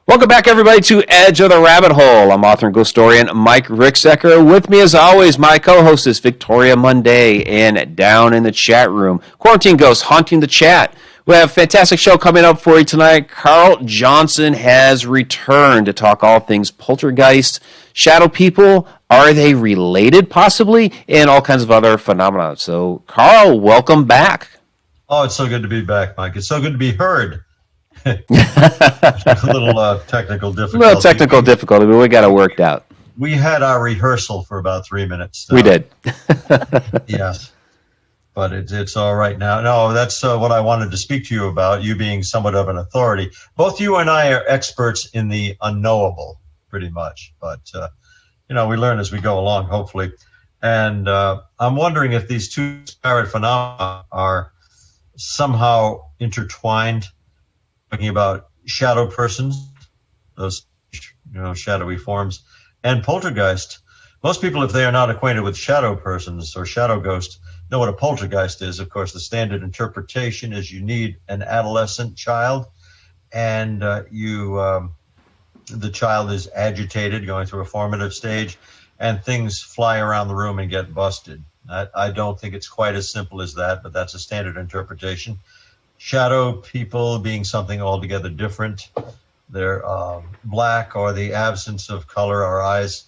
Welcome back, everybody, to Edge of the Rabbit Hole. I'm author and ghost historian Mike Ricksecker. With me, as always, my co-host is Victoria Munday, and down in the chat room, Quarantine Ghost haunting the chat. We have a fantastic show coming up for you tonight. Carl Johnson has returned to talk all things poltergeist, shadow people, are they related, possibly, and all kinds of other phenomena. So, Carl, welcome back. Oh, it's so good to be back, Mike. It's so good to be heard. A little technical difficulty. A little technical difficulty, but we got it worked out. We had our rehearsal for about 3 minutes. We did. Yes. But it's all right now. No, that's what I wanted to speak to you about, you being somewhat of an authority. Both you and I are experts in the unknowable, pretty much. But, we learn as we go along, hopefully. And I'm wondering if these two disparate phenomena are somehow intertwined. Talking about shadow persons, those shadowy forms, and poltergeist. Most people, if they are not acquainted with shadow persons or shadow ghosts, know what a poltergeist is. Of course, the standard interpretation is you need an adolescent child, and the child is agitated, going through a formative stage, and things fly around the room and get busted. I don't think it's quite as simple as that, but that's a standard interpretation. Shadow people being something altogether different. They're black, or the absence of color. Our eyes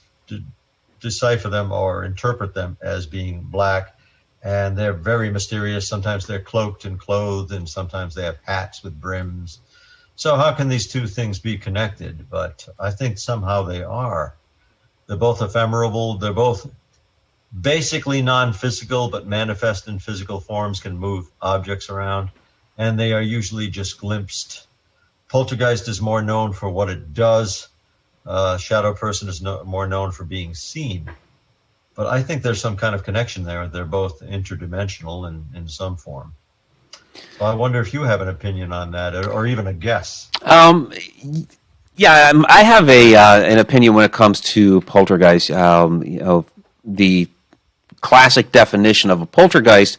decipher them or interpret them as being black, and they're very mysterious. Sometimes they're cloaked and clothed, and sometimes they have hats with brims. So how can these two things be connected? But I think somehow they are. They're both ephemeral. They're both basically non-physical, but manifest in physical forms, can move objects around. And they are usually just glimpsed. Poltergeist is more known for what it does. Shadow person is more known for being seen. But I think there's some kind of connection there. They're both interdimensional in some form. So I wonder if you have an opinion on that, or even a guess. Yeah, I have an opinion when it comes to poltergeist. The classic definition of a poltergeist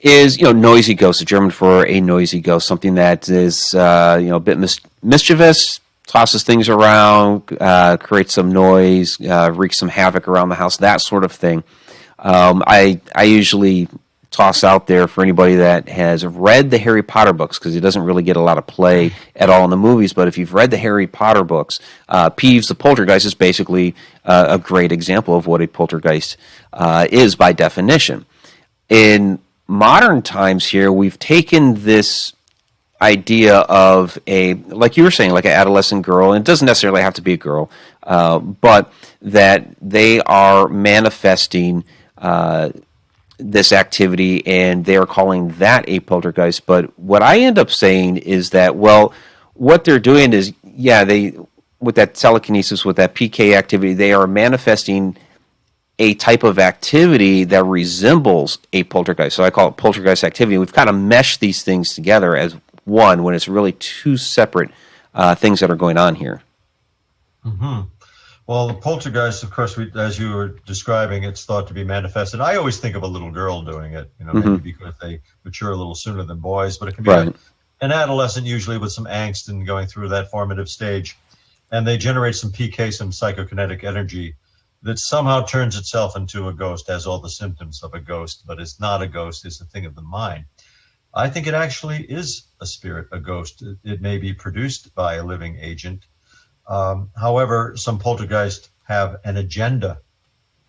is, noisy ghost, a German for a noisy ghost, something that is, a bit mischievous, tosses things around, creates some noise, wreaks some havoc around the house, that sort of thing. I usually toss out there for anybody that has read the Harry Potter books, because it doesn't really get a lot of play at all in the movies, but if you've read the Harry Potter books, Peeves the Poltergeist is basically a great example of what a poltergeist is by definition. In modern times here, we've taken this idea of like you were saying, like an adolescent girl, and it doesn't necessarily have to be a girl, but that they are manifesting this activity, and they are calling that a poltergeist. But what I end up saying is that, well, what they're doing is, with that telekinesis, with that PK activity, they are manifesting a type of activity that resembles a poltergeist. So I call it poltergeist activity. We've kind of meshed these things together as one, when it's really two separate things that are going on here. Mm-hmm. Well, the poltergeist, of course, as you were describing, it's thought to be manifested. I always think of a little girl doing it, maybe because they mature a little sooner than boys, but it can be an adolescent, usually with some angst and going through that formative stage. And they generate some PK, some psychokinetic energy that somehow turns itself into a ghost, has all the symptoms of a ghost, but it's not a ghost, it's a thing of the mind. I think it actually is a spirit, a ghost. It may be produced by a living agent. However, some poltergeists have an agenda.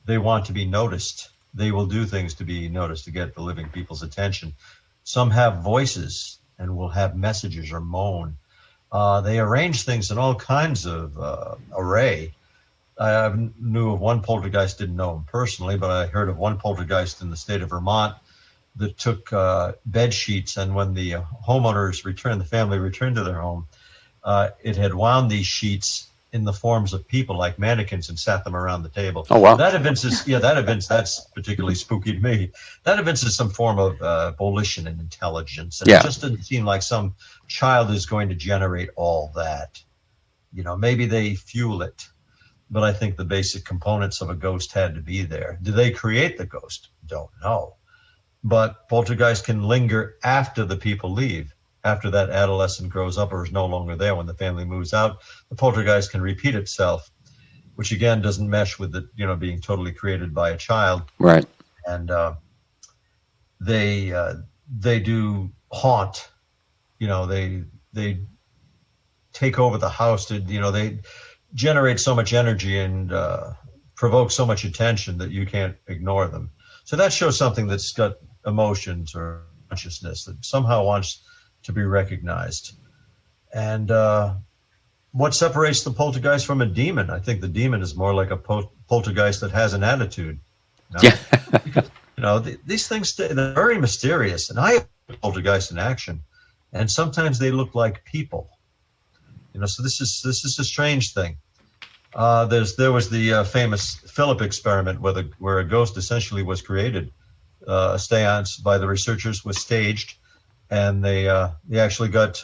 They want to be noticed. They will do things to be noticed, to get the living people's attention. Some have voices and will have messages or moan. They arrange things in all kinds of array. I knew of one poltergeist, didn't know him personally, but I heard of one poltergeist in the state of Vermont that took bed sheets, and when the homeowners returned, the family returned to their home, it had wound these sheets in the forms of people, like mannequins, and sat them around the table. Oh, wow. That's particularly spooky to me. That evinces some form of volition and intelligence. And It just doesn't seem like some child is going to generate all that. Maybe they fuel it, but I think the basic components of a ghost had to be there. Do they create the ghost? Don't know. But poltergeist can linger after the people leave. after that adolescent grows up or is no longer there, when the family moves out, the poltergeist can repeat itself, which again doesn't mesh with it, being totally created by a child. Right. And they do haunt. They take over the house. They generate so much energy and provoke so much attention that you can't ignore them. So that shows something that's got emotions or consciousness that somehow wants to be recognized. And what separates the poltergeist from a demon? I think the demon is more like a poltergeist that has an attitude. Yeah. Because, these things, they're very mysterious. And I have poltergeist in action, and sometimes they look like people. So this is a strange thing. There was the famous Philip experiment where a ghost essentially was created. A seance by the researchers was staged, and they actually got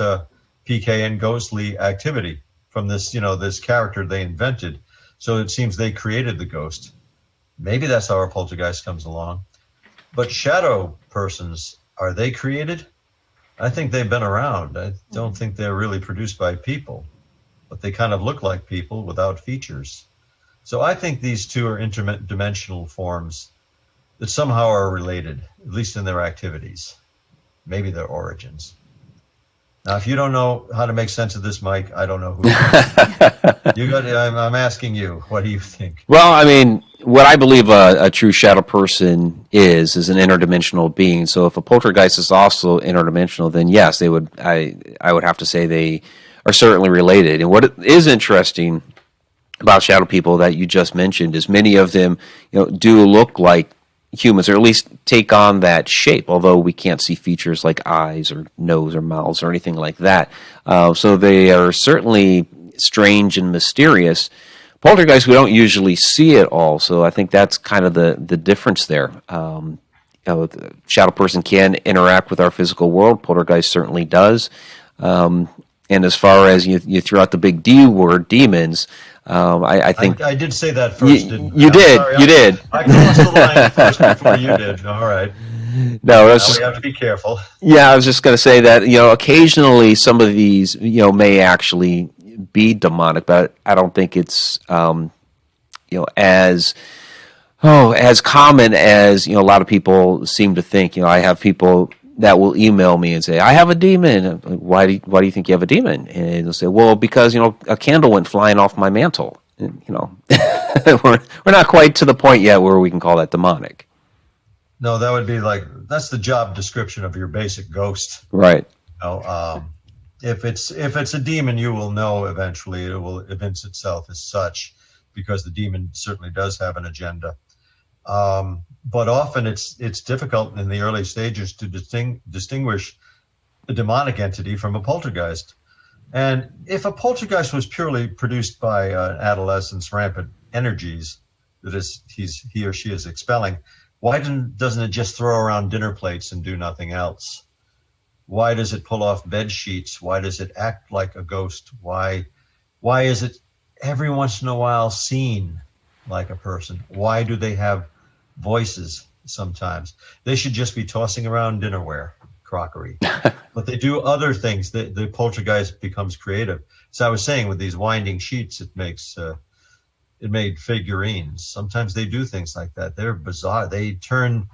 PK and ghostly activity from this this character they invented. So it seems they created the ghost. Maybe that's how our poltergeist comes along. But shadow persons, are they created? I think they've been around. I don't think they're really produced by people, but they kind of look like people without features. So I think these two are interdimensional forms that somehow are related, at least in their activities, maybe their origins. Now, if you don't know how to make sense of this, Mike, I don't know who you are. I'm asking you, what do you think? Well, I mean, what I believe a true shadow person is an interdimensional being. So if a poltergeist is also interdimensional, then yes, they would. I would have to say they are certainly related. And what is interesting about shadow people that you just mentioned is many of them, do look like humans, or at least take on that shape, although we can't see features like eyes or nose or mouths or anything like that. So they are certainly strange and mysterious. Poltergeist, we don't usually see it all, so I think that's kind of the difference there. The shadow person can interact with our physical world. Poltergeist certainly does. And as far as you threw out the big D word, demons, I think I did say that first. Didn't I? You did. Sorry, you did. I crossed the line first before you did. All right. No, We have to be careful. Yeah, I was just going to say that occasionally some of these may actually be demonic, but I don't think it's as common as a lot of people seem to think. I have people that will email me and say, I have a demon. Why do you think you have a demon? And they'll say, well, because, a candle went flying off my mantle. And, we're not quite to the point yet where we can call that demonic. No, that would be that's the job description of your basic ghost. Right. If it's a demon, you will know eventually. It will evince itself as such, because the demon certainly does have an agenda. But often it's difficult in the early stages to distinguish a demonic entity from a poltergeist. And if a poltergeist was purely produced by an adolescent's rampant energies that he or she is expelling, why doesn't it just throw around dinner plates and do nothing else? Why does it pull off bed sheets? Why does it act like a ghost? Why is it every once in a while seen like a person? Why do they have voices sometimes? They should just be tossing around dinnerware, crockery. But they do other things. The poltergeist becomes creative. So I was saying, with these winding sheets, it made figurines. Sometimes they do things like that. They're bizarre. They turn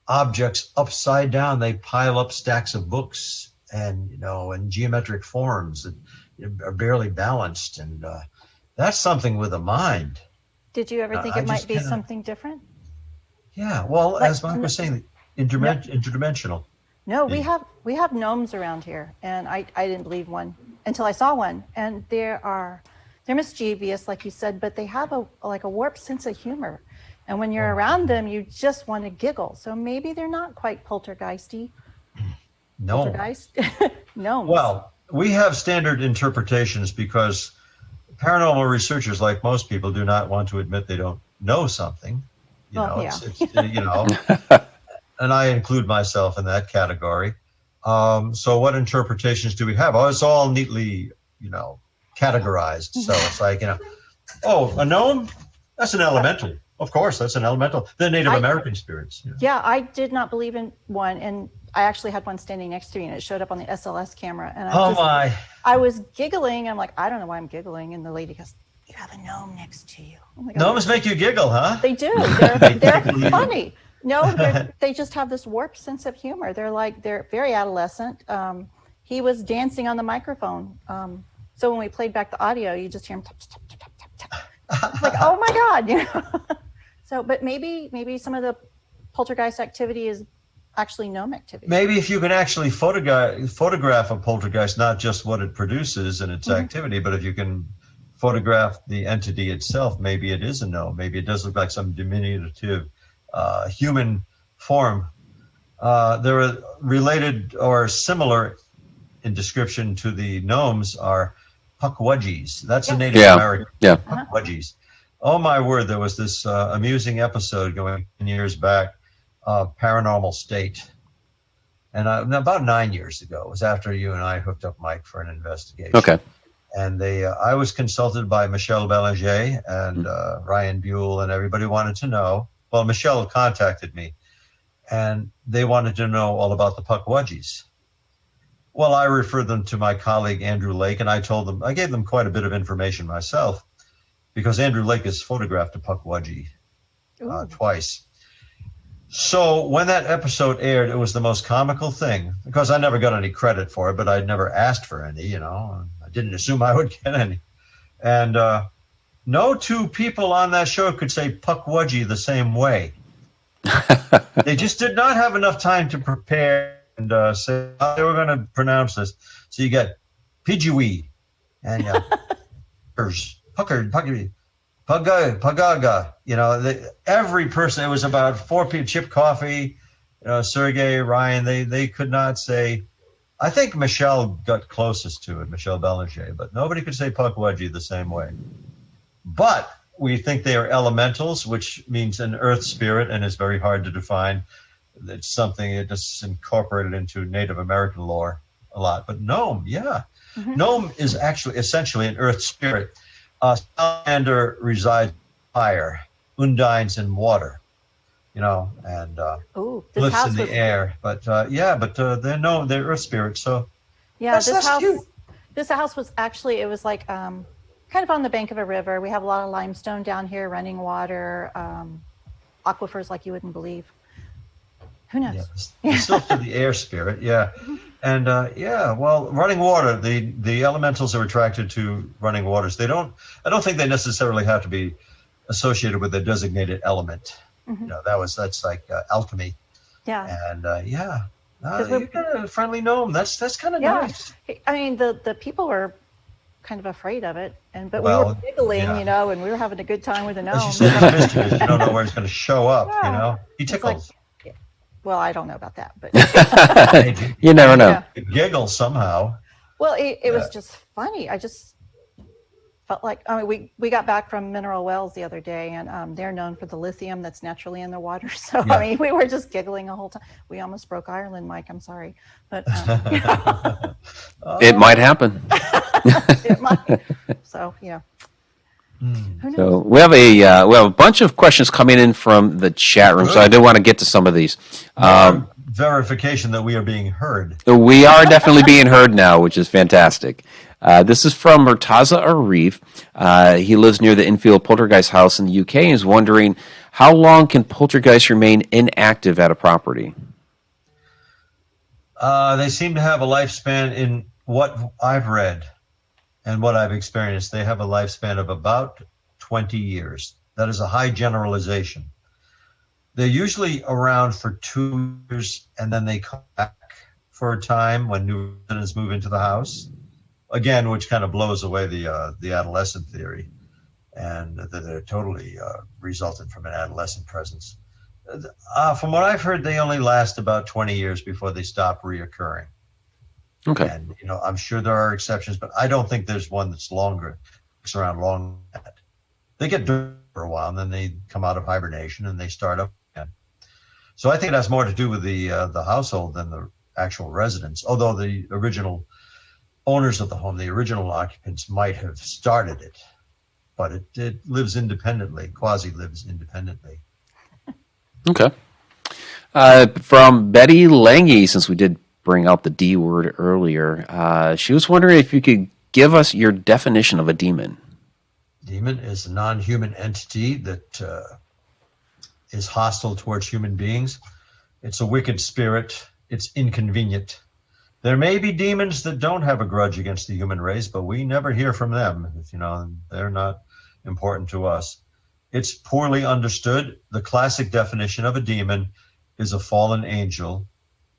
objects upside down. They pile up stacks of books and in geometric forms that are barely balanced. And that's something with a mind. Did you ever think it might be something different? Yeah, well, as Mike was saying, interdimensional. No, we have gnomes around here, and I didn't believe one until I saw one. And they're mischievous, like you said, but they have a warped sense of humor. And when you're around them, you just want to giggle. So maybe they're not quite poltergeisty. No. Poltergeist? No. Well, we have standard interpretations because paranormal researchers, like most people, do not want to admit they don't know something. And I include myself in that category. So what interpretations do we have? Oh, it's all neatly, categorized. So it's like, a gnome? That's an elemental. Of course, that's an elemental. The Native American spirits. Yeah, I did not believe in one. And I actually had one standing next to me, and it showed up on the SLS camera. And I was giggling. I'm like, I don't know why I'm giggling. And the lady goes, "You have a gnome next to you." I'm like, Gnomes make you giggle, huh? They do. They're funny. No, they just have this warped sense of humor. They're very adolescent. He was dancing on the microphone. So when we played back the audio, you just hear him tap, tap, tap, tap, tap, tap. Like, oh my God, you know. So, but maybe some of the poltergeist activity is actually gnome activity. Maybe if you can actually photograph a poltergeist, not just what it produces and its activity, but if you can photograph the entity itself, maybe it is a gnome. Maybe it does look like some diminutive human form. There are related or similar in description to the gnomes are puckwudgies. That's a Native American. Yeah. Puckwudgies. Oh my word! There was this amusing episode going years back, Paranormal State, and about 9 years ago. It was after you and I hooked up Mike for an investigation. Okay. And I was consulted by Michelle Belanger and Ryan Buell, and everybody wanted to know. Well, Michelle contacted me, and they wanted to know all about the puckwudgies. Well, I referred them to my colleague Andrew Lake, and I gave them quite a bit of information myself, because Andrew Lake has photographed a puckwudgie twice. So when that episode aired, it was the most comical thing, because I never got any credit for it, but I'd never asked for any, you know. I didn't assume I would get any. And no two people on that show could say puckwudgie the same way. They just did not have enough time to prepare and say how they were going to pronounce this. So you get Pidgey and Puckered, Pagaga. You know, every person, it was about 4 people, Chip Coffey, Sergey, Ryan, they could not say. I think Michelle got closest to it, Michelle Belanger, but nobody could say puckwudgie the same way. But we think they are elementals, which means an earth spirit, and is very hard to define. It's something that's incorporated into Native American lore a lot. But gnome, yeah. Gnome is actually essentially an earth spirit. Salamander resides in fire, undines in water, you know, and lifts in the air. But they're earth spirits. So yeah, that's cute. This house was actually, it was like kind of on the bank of a river. We have a lot of limestone down here, running water, aquifers like you wouldn't believe. Who knows? Yeah, still to the air spirit, yeah. And well, running water, the elementals are attracted to running waters. I don't think they necessarily have to be associated with a designated element. You know, that's like alchemy. Yeah. And you got a friendly gnome. That's kind of nice. I mean, the people were kind of afraid of it, but we were giggling, you know, and we were having a good time with the gnome. As you said, it's mischievous. You don't know where it's going to show up. You know, he tickles. Well, I don't know about that, but you never know. Giggle somehow. Well, it was just funny. I just felt like, I mean, we got back from Mineral Wells the other day, and they're known for the lithium that's naturally in the water. So, I mean, we were just giggling the whole time. We almost broke Ireland, Mike. I'm sorry. But it might happen. It might. So, yeah. So we have a bunch of questions coming in from the chat room. Good. So I do want to get to some of these. Verification that we are being heard. We are definitely being heard now, which is fantastic. This is from Murtaza Arif. He lives near the Infield Poltergeist house in the UK and is wondering, how long can poltergeists remain inactive at a property? They seem to have a lifespan, in what I've read and what I've experienced. They have a lifespan of about 20 years. That is a high generalization. They're usually around for 2 years, and then they come back for a time when new residents move into the house. Again, which kind of blows away the adolescent theory, and that they're totally resulted from an adolescent presence. From what I've heard, they only last about 20 years before they stop reoccurring. Okay. And, you know, I'm sure there are exceptions, but I don't think there's one that's longer, sticks around long. They get dirty for a while, and then they come out of hibernation and they start up again. So I think it has more to do with the household than the actual residents, although the original owners of the home, the original occupants, might have started it, but it lives independently, quasi-lives independently. Okay. From Betty Lange, since we did bring out the D word earlier, she was wondering if you could give us your definition of a demon. Demon is a non-human entity that is hostile towards human beings. It's a wicked spirit. It's inconvenient. There may be demons that don't have a grudge against the human race, but we never hear from them. They're not important to us. It's poorly understood. The classic definition of a demon is a fallen angel.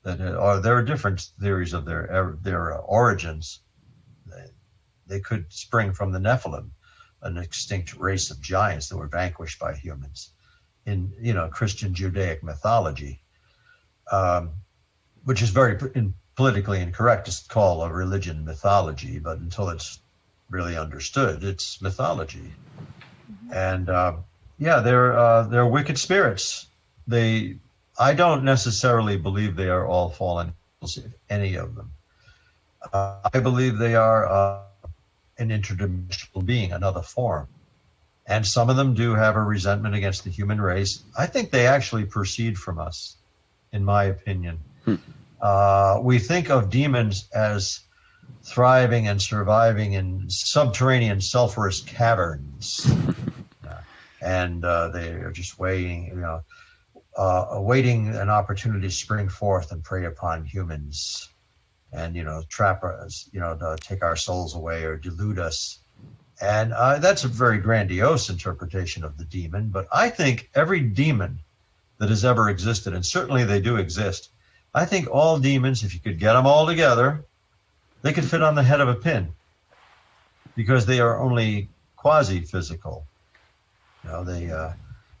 There are different theories of their origins. They could spring from the Nephilim, an extinct race of giants that were vanquished by humans in Christian Judaic mythology, which is very politically incorrect to call a religion mythology, but until it's really understood, it's mythology. And they're wicked spirits. I don't necessarily believe they are all fallen angels, any of them. I believe they are an interdimensional being, another form. And some of them do have a resentment against the human race. I think they actually proceed from us, in my opinion. We think of demons as thriving and surviving in subterranean sulfurous caverns. And they are just waiting, awaiting an opportunity to spring forth and prey upon humans and, trap us, to take our souls away or delude us. And that's a very grandiose interpretation of the demon. But I think every demon that has ever existed, and certainly they do exist, I think all demons, if you could get them all together, they could fit on the head of a pin because they are only quasi-physical.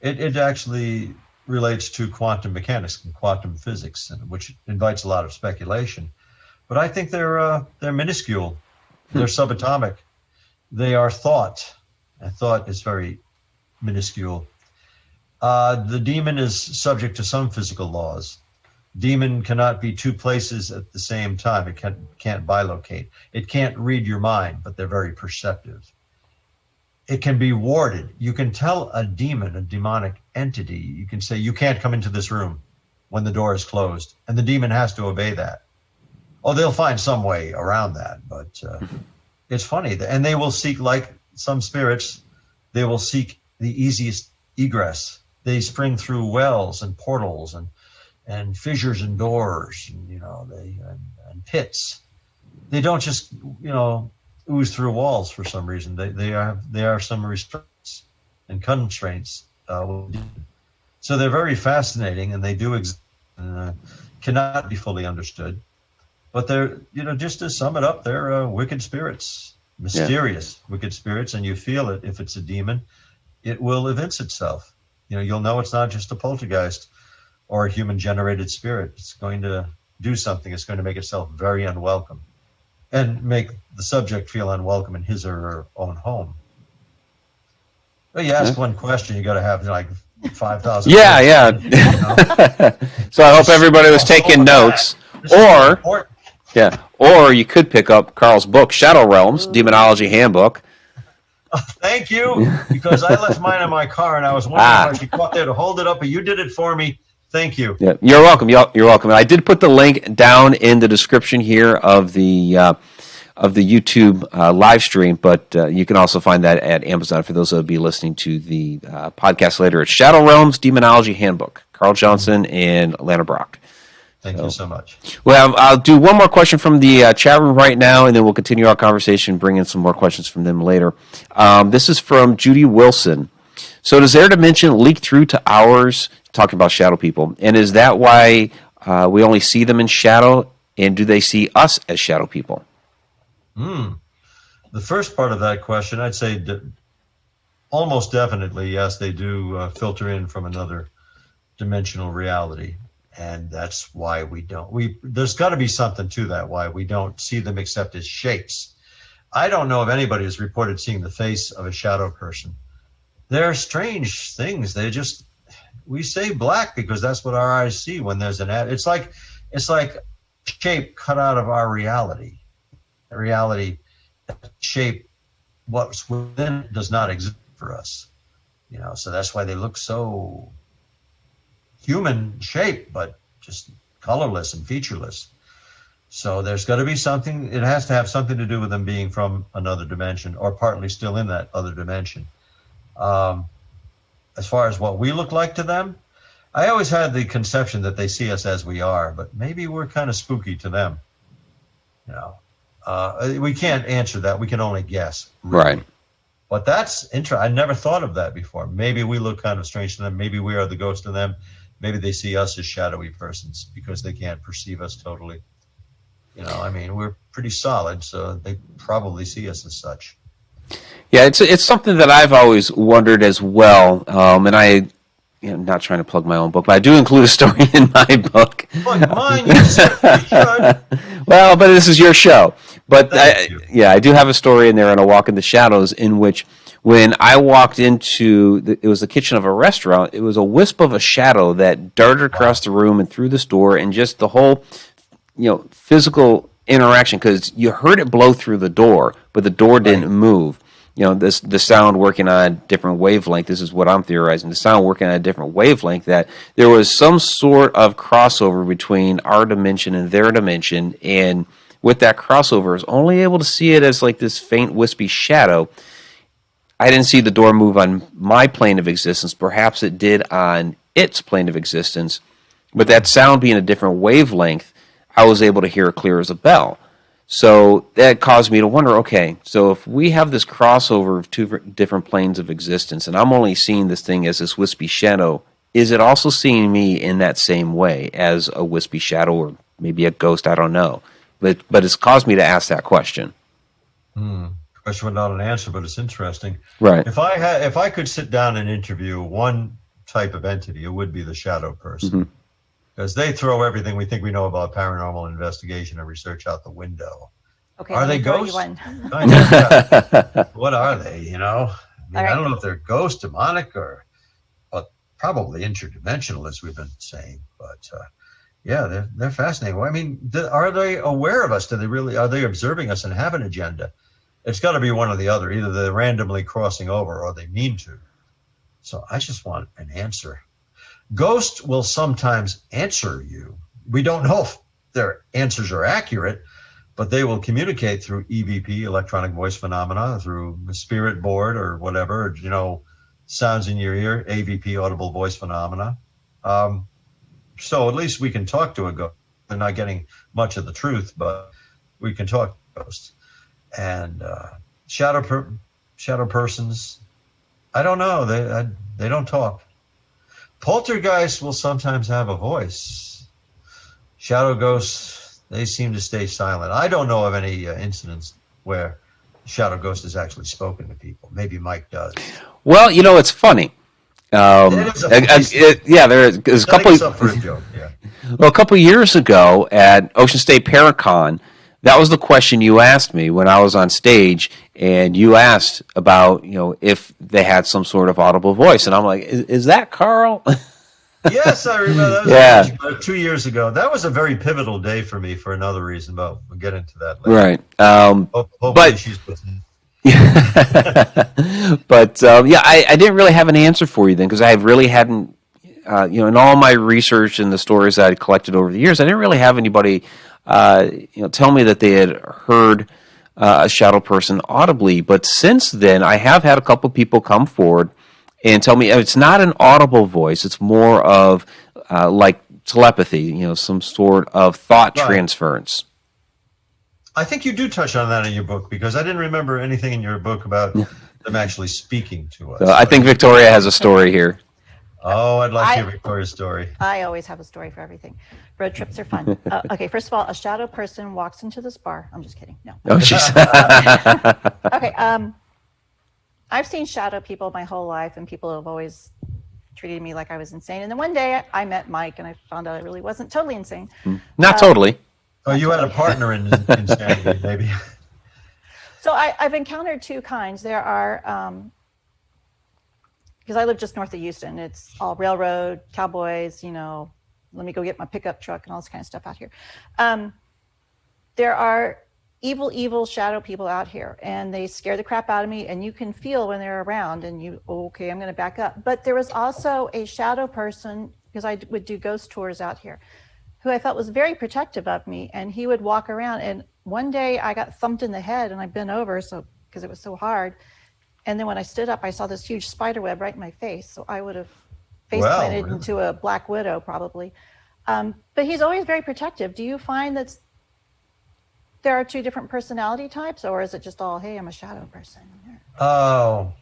It actually relates to quantum mechanics and quantum physics, which invites a lot of speculation. But I think they're minuscule. They're subatomic. They are thought, and thought is very minuscule. The demon is subject to some physical laws. Demon cannot be two places at the same time. It can't bilocate. It can't read your mind, but they're very perceptive. It can be warded. You can tell a demon, a demonic entity, you can say, you can't come into this room when the door is closed, and the demon has to obey that. Oh, they'll find some way around that, but it's funny. And they will seek, like some spirits, they will seek the easiest egress. They spring through wells and portals and fissures and doors, and pits. They don't just, ooze through walls for some reason. There are some restraints and constraints. So they're very fascinating, and they do exist and cannot be fully understood. But they're, just to sum it up, they're wicked spirits, mysterious wicked spirits, and you feel it. If it's a demon, it will evince itself. You'll know it's not just a poltergeist or a human-generated spirit. It's going to do something. It's going to make itself very unwelcome and make the subject feel unwelcome in his or her own home. Well, you ask one question, you got to have like 5,000. Yeah. So I hope everybody was taking notes. Or you could pick up Carl's book, Shadow Realms, Demonology Handbook. Thank you, because I left mine in my car, and I was wondering if I should go out there to hold it up, but you did it for me. Thank you. Yeah, you're welcome. You're welcome. I did put the link down in the description here of the YouTube live stream, but you can also find that at Amazon for those that will be listening to the podcast later. It's Shadow Realms Demonology Handbook, Carl Johnson and Lana Brock. Thank you so much. Well, I'll do one more question from the chat room right now, and then we'll continue our conversation, bring in some more questions from them later. This is from Judy Wilson. So does their dimension leak through to ours? Talking about shadow people. And is that why we only see them in shadow? And do they see us as shadow people? The first part of that question, I'd say almost definitely, yes, they do filter in from another dimensional reality. And that's why there's got to be something to that, why we don't see them except as shapes. I don't know if anybody has reported seeing the face of a shadow person. They're strange things. We say black because that's what our eyes see when there's it's like shape cut out of our reality. Reality, shape, what's within does not exist for us. So that's why they look so human shape, but just colorless and featureless. So there's got to be something. It has to have something to do with them being from another dimension or partly still in that other dimension. As far as what we look like to them, I always had the conception that they see us as we are, but maybe we're kind of spooky to them. You know, we can't answer that. We can only guess. Really. Right. But that's interesting. I never thought of that before. Maybe we look kind of strange to them. Maybe we are the ghost of them. Maybe they see us as shadowy persons because they can't perceive us totally. You know, I mean, we're pretty solid, so they probably see us as such. Yeah, it's something that I've always wondered as well, and I'm not trying to plug my own book, but I do include a story in my book. Plug mine, you certainly should. Well, but this is your show. But I do have a story in there on A Walk in the Shadows in which when I walked into, it was the kitchen of a restaurant, it was a wisp of a shadow that darted across the room and through this door, and just the whole, physical interaction, because you heard it blow through the door, but the door didn't move. The sound working on a different wavelength. This is what I'm theorizing. The sound working on a different wavelength, that there was some sort of crossover between our dimension and their dimension, and with that crossover, I was only able to see it as like this faint, wispy shadow. I didn't see the door move on my plane of existence. Perhaps it did on its plane of existence, but that sound being a different wavelength, I was able to hear it clear as a bell. So that caused me to wonder, okay, so if we have this crossover of two different planes of existence, and I'm only seeing this thing as this wispy shadow, is it also seeing me in that same way as a wispy shadow or maybe a ghost? I don't know. But it's caused me to ask that question. Question without an answer, but it's interesting. Right. If I could sit down and interview one type of entity, it would be the shadow person. Mm-hmm. Because they throw everything we think we know about paranormal investigation and research out the window. Okay, are they ghosts? What are they? I don't know if they're ghosts, demonic, but probably interdimensional, as we've been saying. But they're fascinating. Well, I mean, are they aware of us? Are they observing us and have an agenda? It's got to be one or the other. Either they're randomly crossing over or they mean to. So I just want an answer. Ghosts will sometimes answer you. We don't know if their answers are accurate, but they will communicate through EVP, electronic voice phenomena, through the spirit board or whatever, sounds in your ear, AVP, audible voice phenomena. So at least we can talk to a ghost. They're not getting much of the truth, but we can talk to ghosts. And shadow persons, I don't know. They don't talk. Poltergeists will sometimes have a voice. Shadow ghosts, they seem to stay silent. I don't know of any incidents where shadow ghost has actually spoken to people. Maybe Mike does. Well, it's funny. There is a couple. Well, a couple of years ago at Ocean State Perron, that was the question you asked me when I was on stage, and you asked about, if they had some sort of audible voice, and I'm like, is that Carl? Yes, I remember. That was about 2 years ago. That was a very pivotal day for me for another reason, but we'll get into that later. Right. Hopefully she's listening. But I didn't really have an answer for you then, because I really hadn't, in all my research and the stories that I collected over the years, I didn't really have anybody tell me that they had heard a shadow person audibly. But since then, I have had a couple people come forward and tell me it's not an audible voice. It's more of like telepathy, some sort of thought transference. I think you do touch on that in your book, because I didn't remember anything in your book about them actually speaking to us. So I think Victoria has a story here. Oh, I'd like to hear Victoria's story. I always have a story for everything. Road trips are fun. Okay, first of all, a shadow person walks into this bar. I'm just kidding. No. Oh, jeez. Okay. I've seen shadow people my whole life, and people have always treated me like I was insane. And then one day I met Mike, and I found out I really wasn't totally insane. Not totally. Oh, you had a partner in insanity, maybe. So I've encountered two kinds. There are, because I live just north of Houston, it's all railroad, cowboys, let me go get my pickup truck and all this kind of stuff out here. There are evil shadow people out here, and they scare the crap out of me, and you can feel when they're around, and okay, I'm going to back up. But there was also a shadow person, because I would do ghost tours out here. who I felt was very protective of me, and he would walk around. And one day I got thumped in the head, and I bent over because it was so hard. And then when I stood up, I saw this huge spider web right in my face. So I would have face planted into a black widow probably. But he's always very protective. Do you find that there are two different personality types, or is it just all, hey, I'm a shadow person? Oh,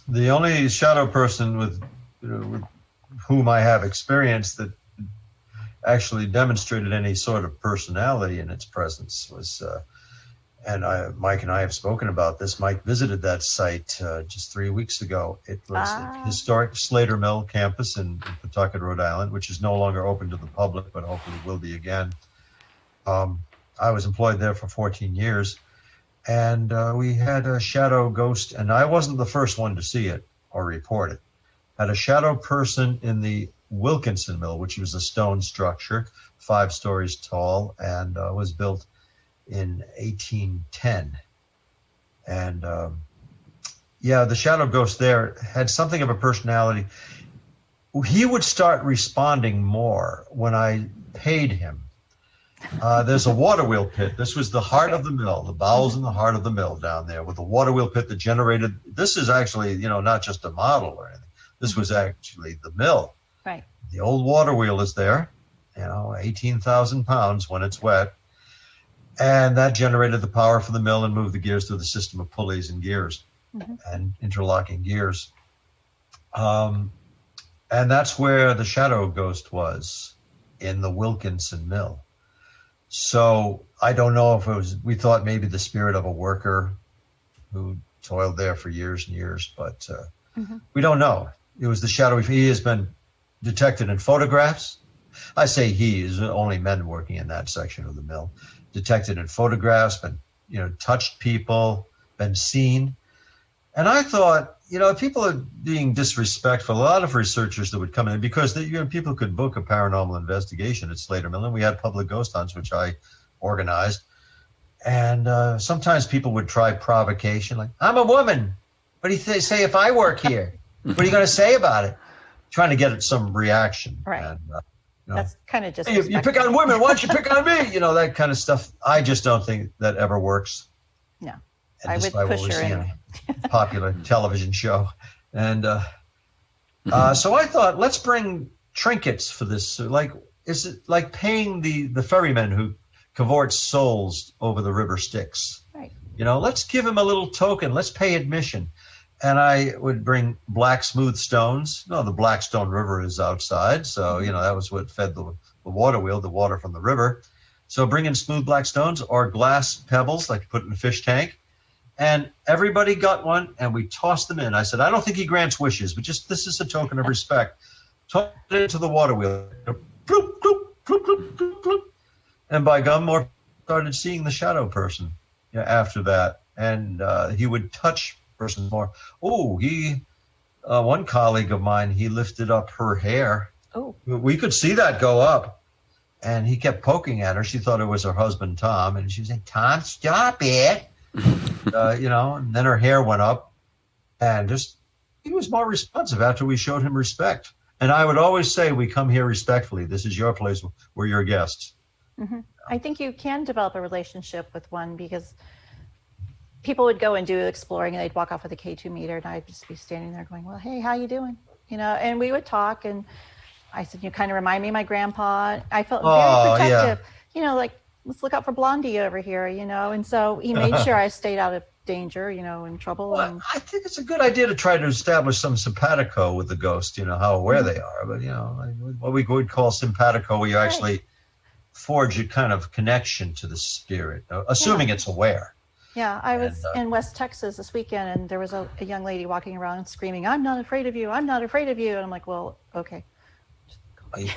the only shadow person with whom I have experience that actually demonstrated any sort of personality in its presence was, Mike and I have spoken about this. Mike visited that site just 3 weeks ago. It was a historic Slater Mill campus in Pawtucket, Rhode Island, which is no longer open to the public, but hopefully will be again. I was employed there for 14 years, and we had a shadow ghost, and I wasn't the first one to see it or report it. Had a shadow person in the Wilkinson Mill, which was a stone structure, 5 stories tall, and was built in 1810. And the shadow ghost there had something of a personality. He would start responding more when I paid him. There's a water wheel pit. This was the heart of the mill, the bowels and the heart of the mill down there, with a water wheel pit that generated. This is actually, not just a model or anything. This was actually the mill. Right. The old water wheel is there, 18,000 pounds when it's wet. And that generated the power for the mill and moved the gears through the system of pulleys and gears and interlocking gears. And that's where the shadow ghost was, in the Wilkinson Mill. So I don't know if it was, we thought maybe the spirit of a worker who toiled there for years and years, but we don't know. It was the shadow. He has been detected in photographs. I say he is only men working in that section of the mill. Detected in photographs, been, touched people, been seen. And I thought, if people are being disrespectful, a lot of researchers that would come in, because people could book a paranormal investigation at Slater Mill, and we had public ghost hunts, which I organized. And sometimes people would try provocation, like, I'm a woman. What do you say if I work here? What are you going to say about it? Trying to get some reaction. Right. And, that's kind of just. Hey, you pick on women. Why don't you pick on me? That kind of stuff. I just don't think that ever works. No, and I would push her anyway. Popular television show, and so I thought, let's bring trinkets for this. Like, is it like paying the ferryman who cavorts souls over the river Styx? Right. Let's give him a little token. Let's pay admission. And I would bring black smooth stones. The Blackstone River is outside. So, that was what fed the water wheel, the water from the river. So bring in smooth black stones or glass pebbles, like you put in a fish tank. And everybody got one, and we tossed them in. I said, I don't think he grants wishes, but just this is a token of respect. Toss it into the water wheel. Bloop, bloop, bloop, bloop, bloop, bloop. And by gum, more started seeing the shadow person after that. And he would touch person more. Oh, one colleague of mine, he lifted up her hair. Oh, we could see that go up, and he kept poking at her. She thought it was her husband Tom, and she was like, Tom, stop it. And then her hair went up, and he was more responsive after we showed him respect. And I would always say, we come here respectfully. This is your place. We're your guests. I think you can develop a relationship with one, because people would go and do exploring, and they'd walk off with a K2 meter, and I'd just be standing there going, well, hey, how you doing? And we would talk, and I said, you kind of remind me of my grandpa. I felt very protective, like, let's look out for Blondie over here, and so he made sure I stayed out of danger, in trouble. Well, I think it's a good idea to try to establish some simpatico with the ghost, how aware they are. But, what we would call simpatico, where you actually forge a kind of connection to the spirit, assuming it's aware. Yeah, I was in West Texas this weekend, and there was a young lady walking around and screaming, I'm not afraid of you, I'm not afraid of you. And I'm like, well, okay. You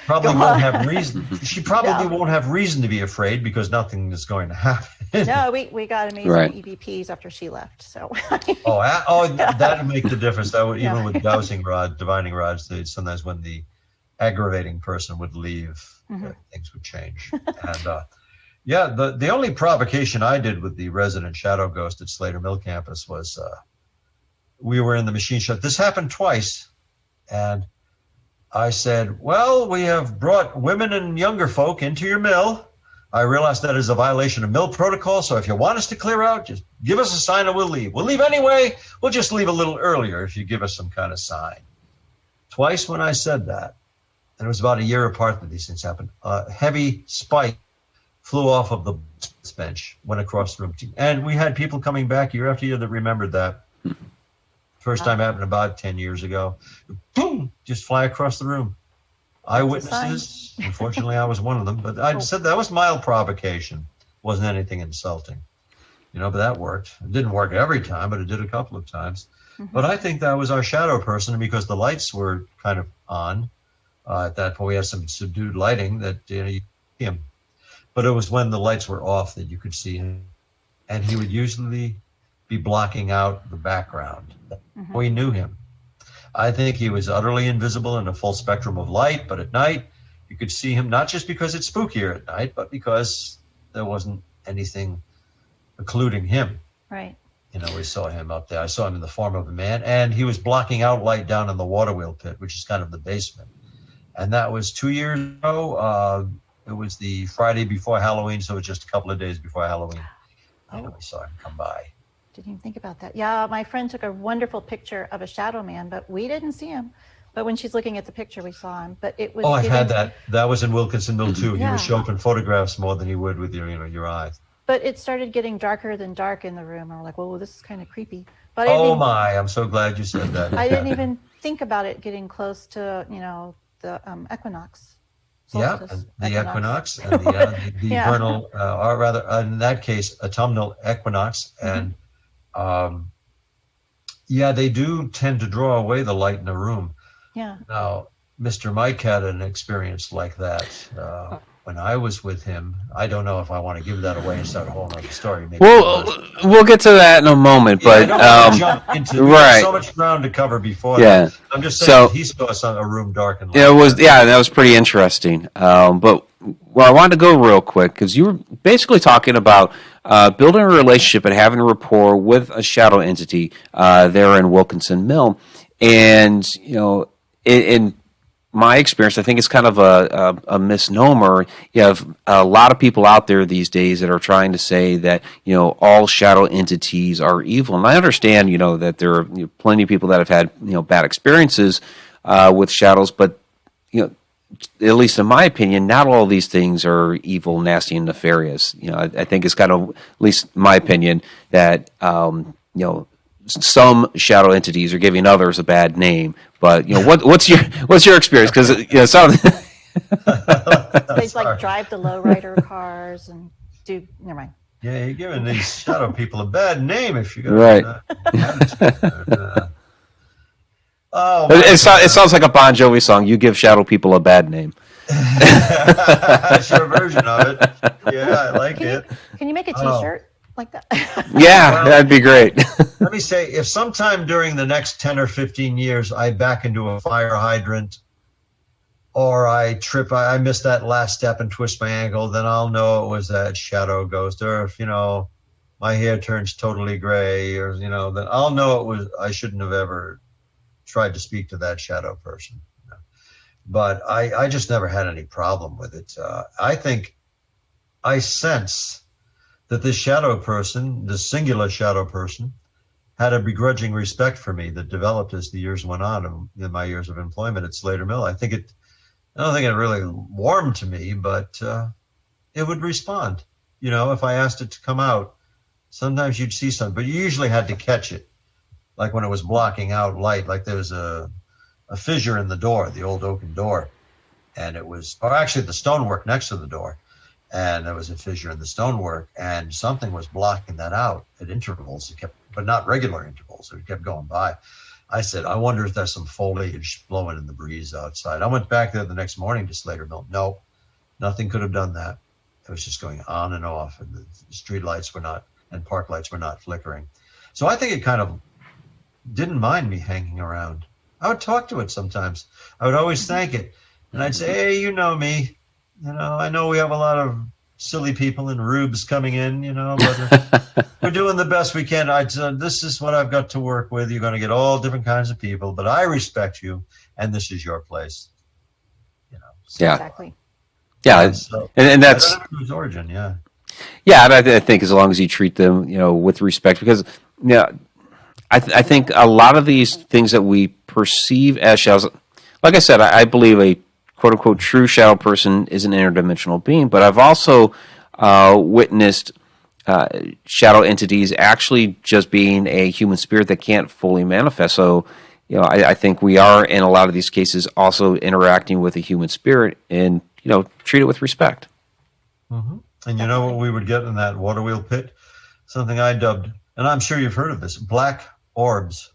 probably won't have reason. She probably won't have reason to be afraid, because nothing is going to happen. No, we got amazing EVPs after she left. So. That would make the difference. That would, even with dowsing rods, divining rods, sometimes when the aggravating person would leave, things would change. And the only provocation I did with the resident shadow ghost at Slater Mill campus was we were in the machine shop. This happened twice, and I said, well, we have brought women and younger folk into your mill. I realize that is a violation of mill protocol, so if you want us to clear out, just give us a sign and we'll leave. We'll leave anyway. We'll just leave a little earlier if you give us some kind of sign. Twice when I said that, and it was about a year apart that these things happened, a heavy spike flew off of the bench, went across the room. And we had people coming back year after year that remembered that. First time happened about 10 years ago. Boom! Just fly across the room. Eyewitnesses. Unfortunately, I was one of them. But I said that was mild provocation. Wasn't anything insulting. But that worked. It didn't work every time, but it did a couple of times. Mm-hmm. But I think that was our shadow person, because the lights were kind of on. At that point, we had some subdued lighting that you could see him. But it was when the lights were off that you could see him. And he would usually be blocking out the background. Mm-hmm. We knew him. I think he was utterly invisible in a full spectrum of light, but at night you could see him, not just because it's spookier at night, but because there wasn't anything occluding him. Right. We saw him up there. I saw him in the form of a man, and he was blocking out light down in the water wheel pit, which is kind of the basement. And that was 2 years ago. It was the Friday before Halloween, so it was just a couple of days before Halloween. We saw him come by. Didn't even think about that. Yeah, my friend took a wonderful picture of a shadow man, but we didn't see him. But when she's looking at the picture, we saw him. But it was. Oh, I've had that. That was in Wilkinson Mill too. Yeah. He would show up in photographs more than he would with your eyes. But it started getting darker than dark in the room, and we're like, "Whoa, this is kind of creepy." But I'm so glad you said that. I didn't even think about it getting close to the equinox. Solstice, the equinox and the vernal, or rather, in that case, autumnal equinox, and they do tend to draw away the light in a room. Yeah. Now, Mr. Mike had an experience like that when I was with him. I don't know if I want to give that away and start a whole other story. Maybe we'll get to that in a moment, but I don't want to jump into right. So much ground to cover before that. I'm just saying he saw us on a room dark and light. That was pretty interesting. But I wanted to go real quick because you were basically talking about building a relationship and having a rapport with a shadow entity there in Wilkinson Mill, and in my experience, I think it's kind of a misnomer. You have a lot of people out there these days that are trying to say that all shadow entities are evil, and I understand that there are plenty of people that have had bad experiences with shadows, but at least in my opinion, not all of these things are evil, nasty, and nefarious. I think it's kind of, at least my opinion, that some shadow entities are giving others a bad name. But what's your experience? Because some they drive the lowrider cars and do. Never mind. Yeah, you're giving these shadow people a bad name if you got right. It sounds like a Bon Jovi song. You give shadow people a bad name. That's your version of it. Yeah, I like it. Can you make a T-shirt like that? Yeah, that'd be great. Let me say, if sometime during the next 10 or 15 years I back into a fire hydrant, or I trip, I miss that last step and twist my ankle, then I'll know it was that shadow ghost. Or if my hair turns totally gray, or then I'll know it was. I shouldn't have ever tried to speak to that shadow person. But I just never had any problem with it. I think I sense that this shadow person, this singular shadow person, had a begrudging respect for me that developed as the years went on in my years of employment at Slater Mill. I don't think it really warmed to me, but it would respond. If I asked it to come out, sometimes you'd see something, but you usually had to catch it. Like when it was blocking out light, like there was a fissure in the door, the old oaken door, and actually the stonework next to the door. And there was a fissure in the stonework, and something was blocking that out at intervals. But not regular intervals. It kept going by. I said, I wonder if there's some foliage blowing in the breeze outside. I went back there the next morning to Slater Mill. No, nothing could have done that. It was just going on and off, and the street lights were not, and park lights were not flickering. So I think it kind of didn't mind me hanging around. I would talk to it sometimes. I would always thank it. And I'd say, hey, you know me. I know we have a lot of silly people and rubes coming in, but we're doing the best we can. This is what I've got to work with. You're going to get all different kinds of people, but I respect you, and this is your place. So, Yeah. Exactly. Yeah. so And I that's, don't know his origin. Yeah. yeah, and I think as long as you treat them, with respect, because, yeah, I think a lot of these things that we perceive as shadows, like I said, I believe a quote unquote true shadow person is an interdimensional being, but I've also witnessed shadow entities actually just being a human spirit that can't fully manifest. So, I think we are in a lot of these cases also interacting with a human spirit and, treat it with respect. Hmm. And you know what we would get in that water wheel pit? Something I dubbed, and I'm sure you've heard of this, black orbs.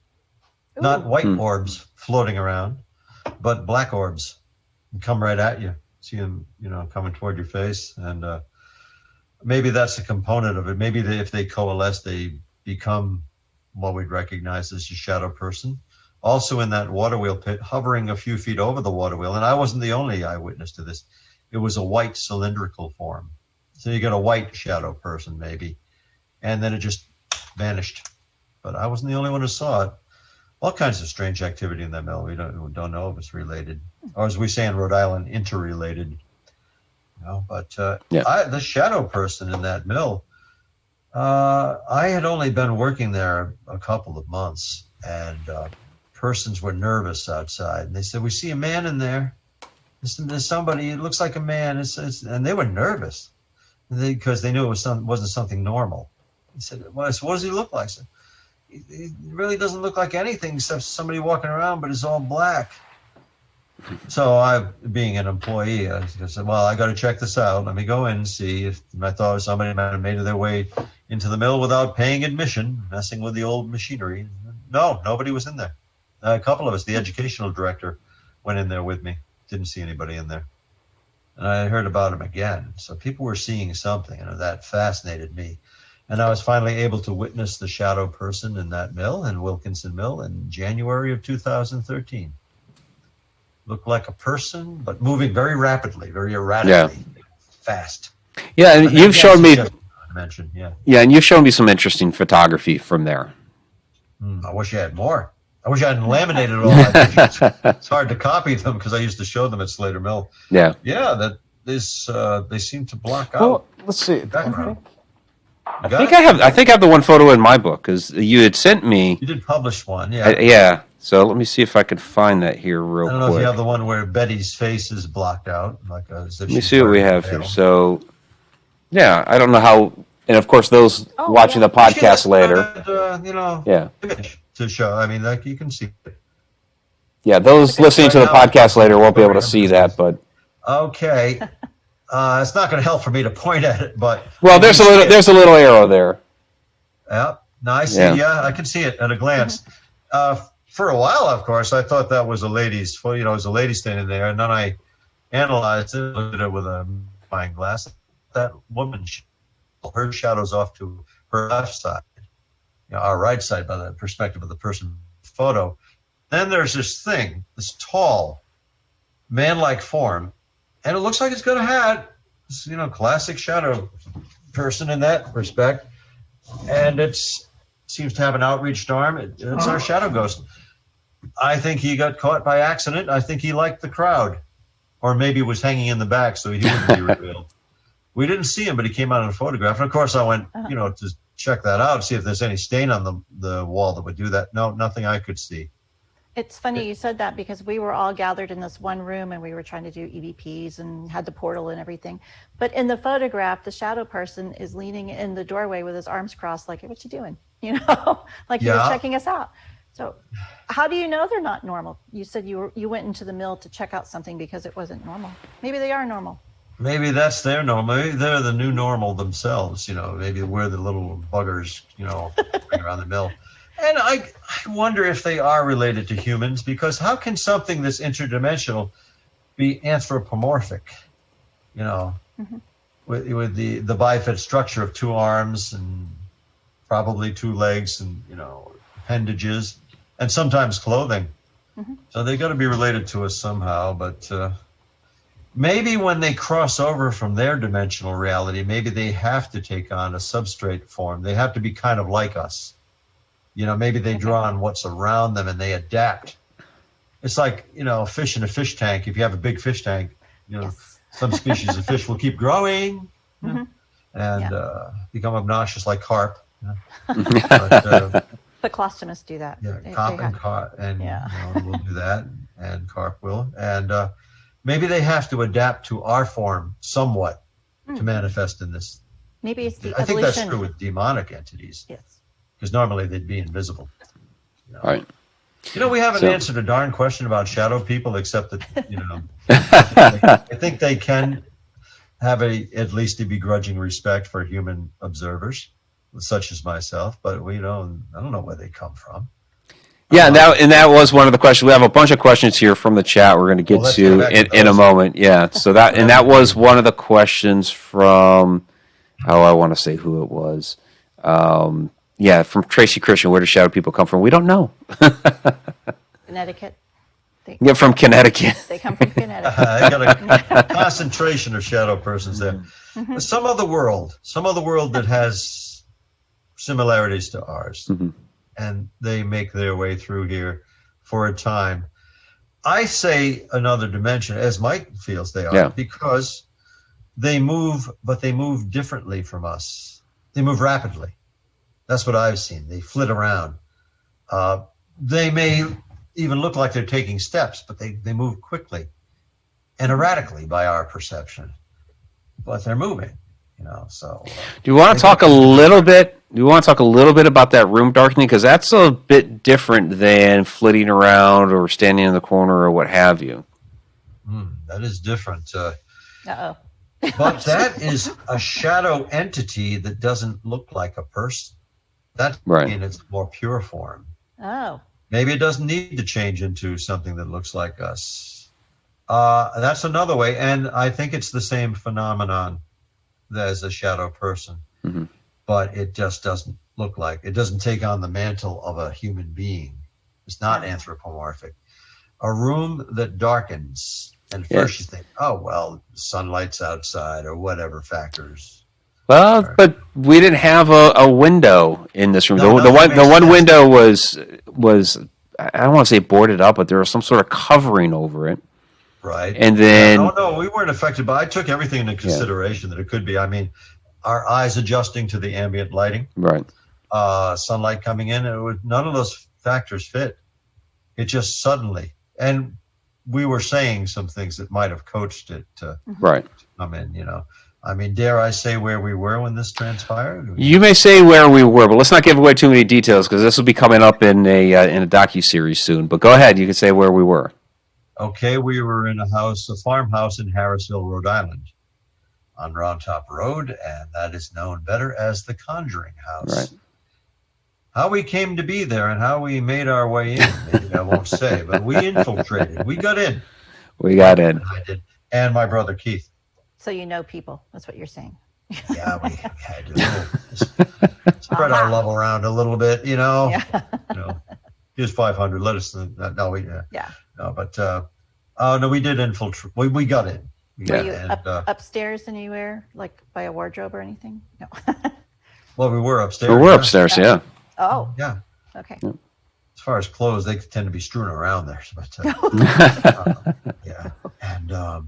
Not Ooh. white orbs floating around, but black orbs come right at you. See them, coming toward your face. And maybe that's a component of it. Maybe if they coalesce, they become what we'd recognize as a shadow person. Also in that water wheel pit, hovering a few feet over the water wheel, and I wasn't the only eyewitness to this, it was a white cylindrical form. So you got a white shadow person maybe, and then it just vanished. But I wasn't the only one who saw it. All kinds of strange activity in that mill. We don't know if it's related, or as we say in Rhode Island, interrelated. But Yeah. the shadow person in that mill, I had only been working there a couple of months, and persons were nervous outside, and they said, "We see a man in there. There's somebody. It looks like a man." And they were nervous because they knew it wasn't something normal. He said, "Well, what does he look like?" I said, "He really doesn't look like anything except somebody walking around, but it's all black." So I, being an employee, I said, "Well, I got to check this out. Let me go in and see if." I thought somebody might have made their way into the mill without paying admission, messing with the old machinery. No, nobody was in there. A couple of us, the educational director, went in there with me. Didn't see anybody in there. And I heard about him again. So people were seeing something, and that fascinated me. And I was finally able to witness the shadow person in that mill, in Wilkinson Mill, in January of 2013. Looked like a person, but moving very rapidly, very erratically, fast. Yeah, and you've shown me. Mentioned, yeah. Yeah, and you've shown me some interesting photography from there. I wish I had more. I wish I hadn't laminated all my pictures. It's hard to copy them because I used to show them at Slater Mill. Yeah. Yeah, they seem to block out. Well, let's see. Background. I think I have the one photo in my book because you had sent me. You did publish one, yeah. Yeah. So let me see if I can find that here real quick. I don't know if you have the one where Betty's face is blocked out, as if let me see what we have here. So, yeah, I don't know how. And of course, those watching the podcast later. Image to show. I mean, like you can see it. Yeah, those listening to the podcast later won't be able to see that, but. Okay. It's not going to help for me to point at it, but. Well, there's a little arrow there. Yeah. No, I see. Yeah, I can see it at a glance. For a while, of course, I thought that was a lady's foot. It was a lady standing there, and then I analyzed it, looked at it with a magnifying glass. That woman, her shadow's off to her left side, our right side by the perspective of the person photo. Then there's this thing, this tall, man-like form, and it looks like it's got a hat. It's, classic shadow person in that respect, and it seems to have an outreached arm. It's our shadow ghost. I think he got caught by accident. I think he liked the crowd, or maybe was hanging in the back so he wouldn't be revealed. We didn't see him, but he came out in a photograph. And of course, I went, to check that out, see if there's any stain on the wall that would do that. No, nothing I could see. It's funny you said that because we were all gathered in this one room and we were trying to do EVPs and had the portal and everything. But in the photograph, the shadow person is leaning in the doorway with his arms crossed, like, "What you doing?" Like he was checking us out. So how do you know they're not normal? You said you went into the mill to check out something because it wasn't normal. Maybe they are normal. Maybe that's their normal. Maybe they're the new normal themselves. Maybe we're the little buggers, around the mill. And I wonder if they are related to humans, because how can something that's interdimensional be anthropomorphic? With the bifid structure of two arms and probably two legs and appendages and sometimes clothing. So they got to be related to us somehow. But maybe when they cross over from their dimensional reality, maybe they have to take on a substrate form. They have to be kind of like us. Maybe they draw on what's around them and they adapt. It's like, a fish in a fish tank. If you have a big fish tank, Yes. Some species of fish will keep growing and become obnoxious, like carp. But clostomus do that. Yeah, They cop and have- carp, and Yeah. we'll do that, and carp will, and maybe they have to adapt to our form somewhat to manifest in this. Maybe it's the I think that's evolution. true with demonic entities, Yes. because normally they'd be invisible. Right. We haven't So- answered a darn question about shadow people, except that I think they can have at least a begrudging respect for human observers, such as myself. But I don't know where they come from. Yeah, and that was one of the questions. We have a bunch of questions here from the chat. We're going to get let's to get back to in a those. moment. Yeah, so that was one of the questions from. Oh, I want to say who it was. From Tracy Christian. Where do shadow people come from? We don't know. Connecticut. Yeah, from Connecticut. They come from Connecticut. I got a concentration of shadow persons there. Some other world that has similarities to ours, and they make their way through here for a time. I say another dimension, as Mike feels they are, because they move, but they move differently from us. They move rapidly. That's what I've seen. They flit around. They may even look like they're taking steps, but they move quickly and erratically by our perception. But they're moving, So Do you want to talk a little bit? Do you want to talk a little bit about that room darkening? Because that's a bit different than flitting around or standing in the corner or what have you. That is different. Uh-oh. But that is a shadow entity that doesn't look like a person. That's in its more pure form. Oh. Maybe it doesn't need to change into something that looks like us. That's another way. And I think it's the same phenomenon as a shadow person. But it just doesn't look like, it doesn't take on the mantle of a human being. It's not anthropomorphic. A room that darkens, and first you think, oh, well, sunlight's outside or whatever factors. Well, but we didn't have a window in this room. No, the that makes one sense. window was I don't want to say boarded up, but there was some sort of covering over it. Right. And then no, we weren't affected, but I took everything into consideration that it could be. I mean, our eyes adjusting to the ambient lighting, right, sunlight coming in, none of those factors fit. It just suddenly, and we were saying some things that might have coached it to come in. I mean, dare I say where we were when this transpired? You may say where we were, but let's not give away too many details because this will be coming up in a docu-series soon. But go ahead, you can say where we were. Okay, we were in a farmhouse in Harrisville, Rhode Island, on Round Top Road, and that is known better as the Conjuring House. Right. How we came to be there and how we made our way in, maybe I won't say, but we infiltrated. We got in. We got in. I did, and my brother Keith. So you know people. That's what you're saying. Yeah, we had to spread our love around a little bit, Yeah. Here's 500. Let us know. No, no, but no, we did infiltrate. We got in. Were you upstairs anywhere, like by a wardrobe or anything? No. Well, we were upstairs. We're upstairs, yeah. Oh. Yeah. Okay. Yeah. As far as clothes, they tend to be strewn around there. But yeah, and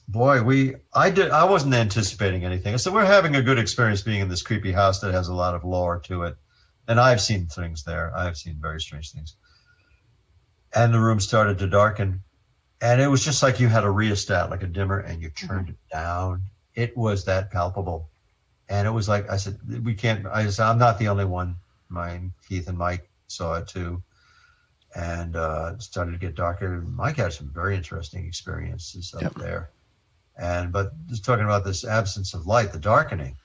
boy, I wasn't anticipating anything. So we're having a good experience being in this creepy house that has a lot of lore to it, and I've seen things there. I've seen very strange things. And the room started to darken, and it was just like you had a rheostat, like a dimmer, and you turned it down. It was that palpable, and it was like I said, we can't. I said, I'm not the only one. Keith and Mike saw it too, and it started to get darker. Mike had some very interesting experiences up there, but just talking about this absence of light, the darkening,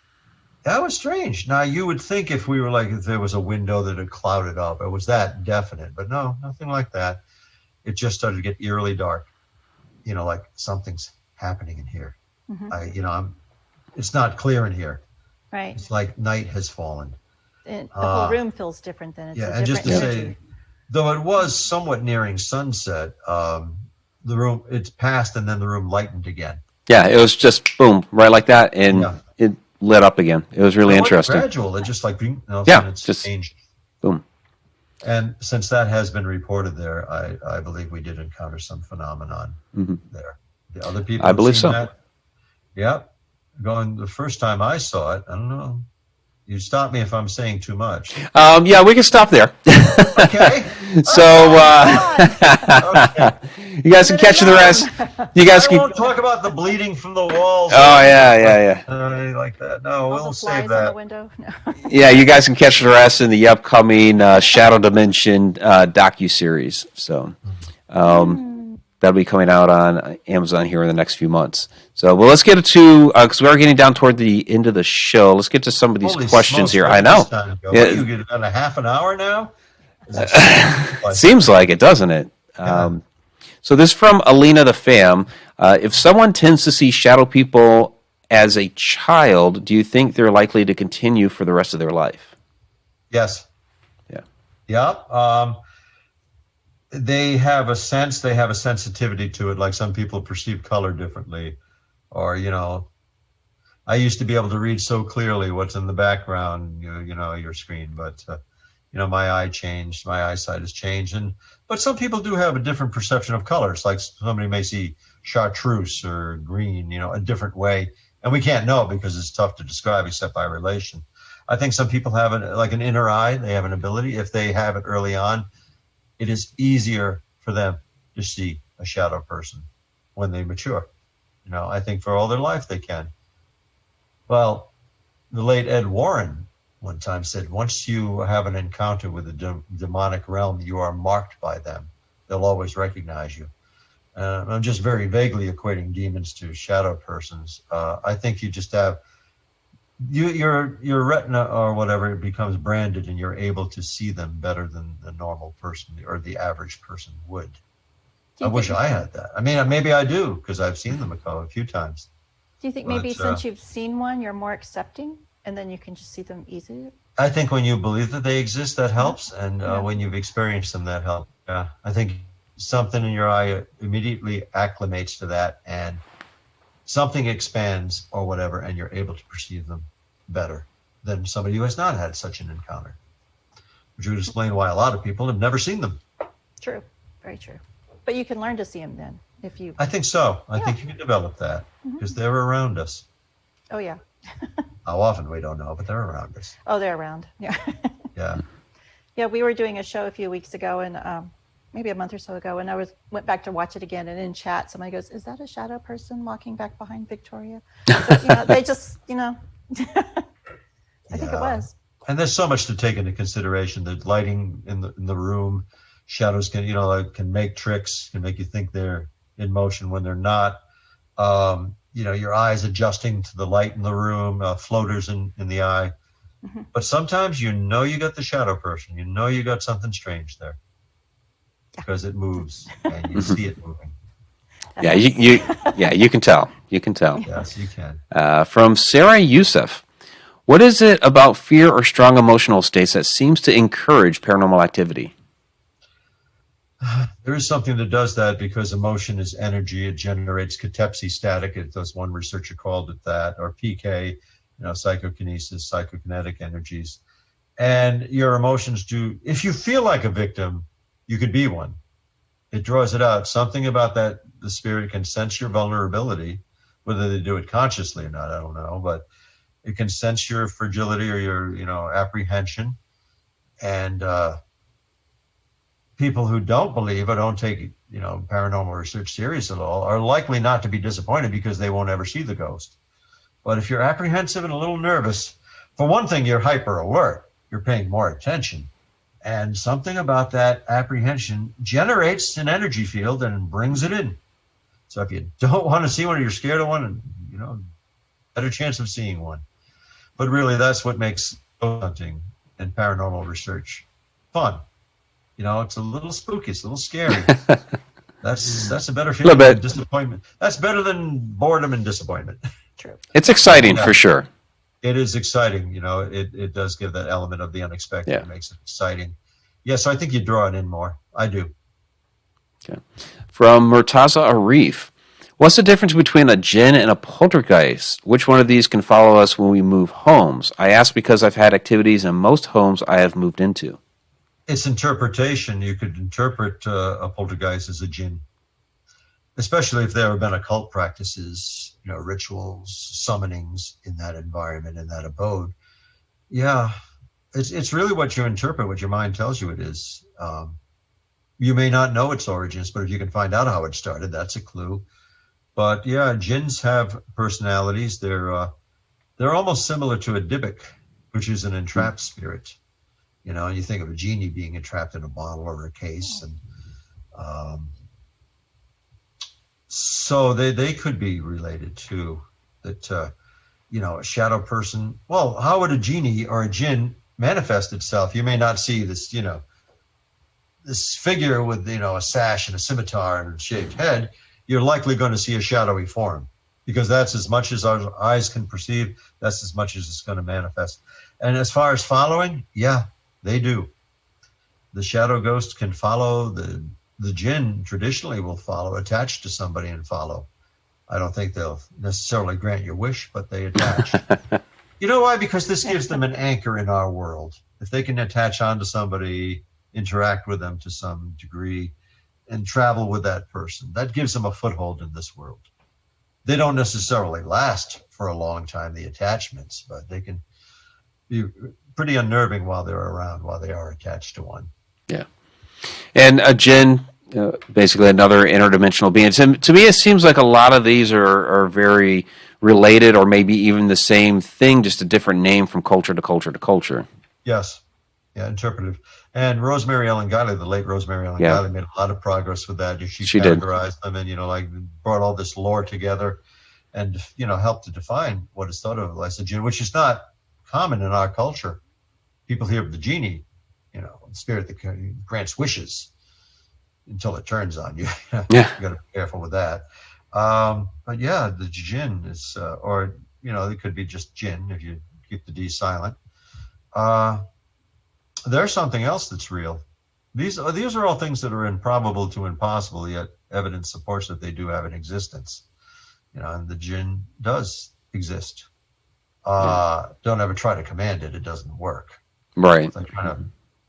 that was strange. Now you would think if there was a window that had clouded up, it was that definite, but no, nothing like that. It just started to get eerily dark, like something's happening in here. It's not clear in here. Right. It's like night has fallen. And the whole room feels different than it's a and just to different say, energy. though it was somewhat nearing sunset, the room, it's passed and then the room lightened again. Yeah, it was just boom, right like that, and it lit up again. It was really interesting. Gradual, it just like it's just changed. Boom. And since that has been reported there, I believe we did encounter some phenomenon there. The other people I have believe seen so. that. Yep. Going the first time I saw it, I don't know. You stop me if I'm saying too much. Yeah, we can stop there. Okay. So Okay. you guys can catch the rest. You guys I can. won't talk about the bleeding from the walls. Oh yeah. Like that. No, All we'll the save flies on the that. window. No. Yeah, you guys can catch the rest in the upcoming Shadow Dimension docu-series. So that'll be coming out on Amazon here in the next few months. So, well, let's get to, because we are getting down toward the end of the show. Let's get to some of these Holy questions smokes, here. where I did know. this time go? Yeah. What, you get about a half an hour now? Is it Seems like it, doesn't it? Yeah. So this is from Alina the Fam. If someone tends to see shadow people as a child, do you think they're likely to continue for the rest of their life? Yes. Yeah. Yep. They have a sense, they have a sensitivity to it, like some people perceive color differently. Or, I used to be able to read so clearly what's in the background, your screen, but, my eyesight has changed. But some people do have a different perception of colors, like somebody may see chartreuse or green, a different way. And we can't know because it's tough to describe except by relation. I think some people have an inner eye, they have an ability. If they have it early on, it is easier for them to see a shadow person when they mature. I think for all their life they can. Well, the late Ed Warren one time said, once you have an encounter with the demonic realm, you are marked by them. They'll always recognize you. I'm just very vaguely equating demons to shadow persons. I think you just have your retina or whatever becomes branded, and you're able to see them better than the normal person or the average person would. I wish I had that. I mean, maybe I do because I've seen them a few times. Do you think maybe since you've seen one, you're more accepting, and then you can just see them easier? I think when you believe that they exist, that helps, and when you've experienced them, that helps. Yeah, I think something in your eye immediately acclimates to that, and something expands or whatever, and you're able to perceive them better than somebody who has not had such an encounter. Which would explain why a lot of people have never seen them. True, very true. But you can learn to see them then if you. I think so. I think you can develop that because they're around us. Oh yeah. How often we don't know, but they're around us. Oh, they're around. Yeah. Yeah. Yeah, we were doing a show a few weeks ago, and maybe a month or so ago, and went back to watch it again, and in chat, somebody goes, "Is that a shadow person walking back behind Victoria?" So, they just, I think it was. And there's so much to take into consideration. The lighting in the room, shadows can, can make tricks, can make you think they're in motion when they're not. Your eyes adjusting to the light in the room, floaters in the eye. Mm-hmm. But sometimes you got the shadow person. You got something strange there because it moves and you see it moving. Yeah, you can tell. You can tell. Yes, you can. From Sarah Youssef. What is it about fear or strong emotional states that seems to encourage paranormal activity? There is something that does that because emotion is energy. It generates katepsi static. That's one researcher called it that, or PK, psychokinesis, psychokinetic energies. And your emotions do, if you feel like a victim, you could be one. It draws it out. Something about that, the spirit can sense your vulnerability, whether they do it consciously or not, I don't know, but it can sense your fragility or your, apprehension. And people who don't believe or don't take, paranormal research serious at all are likely not to be disappointed because they won't ever see the ghost. But if you're apprehensive and a little nervous, for one thing, you're hyper alert. You're paying more attention. And something about that apprehension generates an energy field and brings it in. So if you don't want to see one or you're scared of one, better chance of seeing one. But really, that's what makes ghost hunting and paranormal research fun. It's a little spooky. It's a little scary. That's a better feeling than disappointment. That's better than boredom and disappointment. True. It's exciting for sure. It is exciting. It does give that element of the unexpected. Yeah. It makes it exciting. Yeah, so I think you draw it in more. I do. Okay. From Murtaza Arif. What's the difference between a jinn and a poltergeist? Which one of these can follow us when we move homes? I ask because I've had activities in most homes I have moved into. It's interpretation. You could interpret a poltergeist as a jinn. especially if there have been occult practices, rituals, summonings in that environment, in that abode. Yeah, it's really what you interpret, what your mind tells you it is. You may not know its origins, but if you can find out how it started, that's a clue. But yeah, jinns have personalities. They're almost similar to a dybbuk, which is an entrapped spirit. You think of a genie being entrapped in a bottle or a case, and so they could be related too. That a shadow person. Well, how would a genie or a jinn manifest itself? You may not see this, this figure with a sash and a scimitar and a shaved head. You're likely going to see a shadowy form, because that's as much as our eyes can perceive. That's as much as it's going to manifest. And as far as following, yeah, they do. The shadow ghost can follow. The jinn traditionally will follow, attach to somebody and follow. I don't think they'll necessarily grant your wish, but they attach. You know why? Because this gives them an anchor in our world. If they can attach onto somebody, interact with them to some degree, and travel with that person, that gives them a foothold in this world. They don't necessarily last for a long time, the attachments, but they can be pretty unnerving while they're around, while they are attached to one. Yeah. And a jinn, basically another interdimensional being. To me, it seems like a lot of these are very related, or maybe even the same thing, just a different name from culture to culture to culture. Yes. Yeah, interpretive. And Rosemary Ellen Guiley, the late Rosemary Ellen Guiley, made a lot of progress with that. She categorized them and, brought all this lore together and, helped to define what is thought of as a jinn, which is not common in our culture. People hear of the genie, the spirit that grants wishes until it turns on you. You got to be careful with that. But yeah, the jinn is, it could be just jinn if you keep the D silent. There's something else that's real. These are all things that are improbable to impossible, yet evidence supports that they do have an existence. And the jinn does exist. Don't ever try to command it; it doesn't work. Right. It's like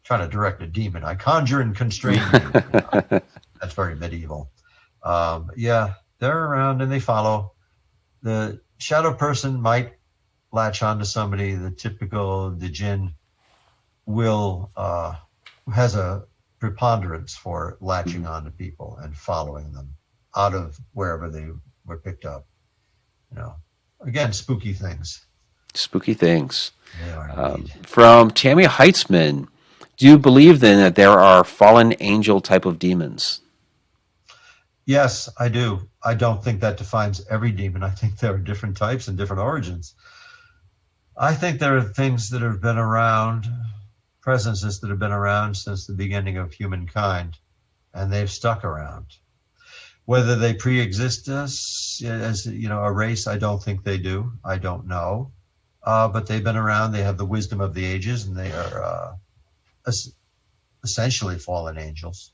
trying to direct a demon. I conjure and constrain you. That's very medieval. Yeah, they're around and they follow. The shadow person might latch onto somebody. The jinn will has a preponderance for latching onto people and following them out of wherever they were picked up. Again, spooky things. Spooky things. They are from Tammy Heitzman, do you believe then that there are fallen angel type of demons? Yes, I do. I don't think that defines every demon. I think there are different types and different origins. I think there are things that have been around, presences that have been around since the beginning of humankind, and they've stuck around. Whether they pre-exist us as a race, I don't think they do. I don't know. But they've been around. They have the wisdom of the ages, and they are essentially fallen angels.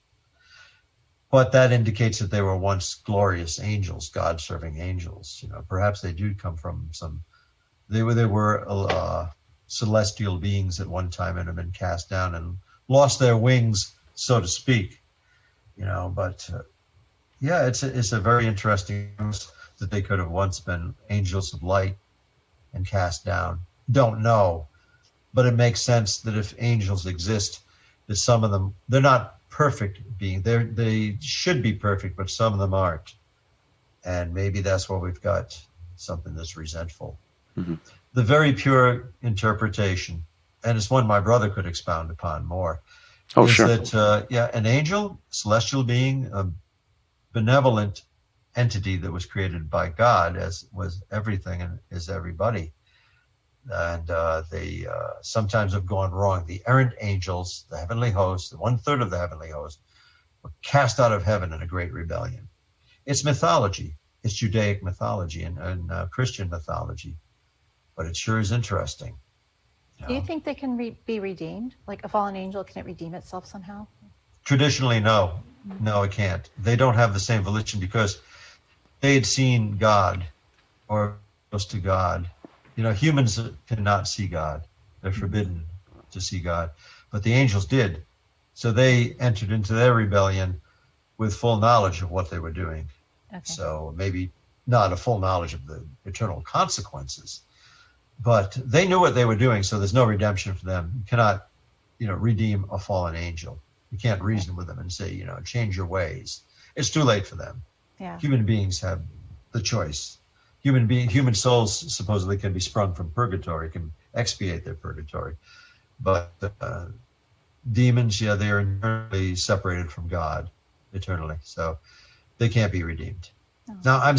But that indicates that they were once glorious angels, God-serving angels. Perhaps they do come from they were celestial beings at one time and have been cast down and lost their wings, so to speak. But yeah, it's a very interesting that they could have once been angels of light and cast down. Don't know, but it makes sense that if angels exist, that some of them, they're not perfect beings. They should be perfect, but some of them aren't. And maybe that's why we've got something that's resentful. Mm-hmm. The very pure interpretation, and it's one my brother could expound upon more, is sure. that, an angel, celestial being, a benevolent entity that was created by God, as was everything and is everybody. And they sometimes have gone wrong. The errant angels, the heavenly host, 1/3 of the heavenly host, were cast out of heaven in a great rebellion. It's mythology. It's Judaic mythology and Christian mythology. But it sure is interesting. Do you think they can be redeemed? Like a fallen angel, can it redeem itself somehow? Traditionally, no. No, it can't. They don't have the same volition because they had seen God or close to God. Humans cannot see God. They're forbidden to see God. But the angels did. So they entered into their rebellion with full knowledge of what they were doing. So maybe not a full knowledge of the eternal consequences, but they knew what they were doing. So there's no redemption for them. You cannot, redeem a fallen angel. You can't reason with them and say, change your ways. It's too late for them. Yeah. Human beings have the choice. Human souls supposedly can be sprung from purgatory, can expiate their purgatory. But demons, they are eternally separated from God, eternally. So they can't be redeemed. Now, I'm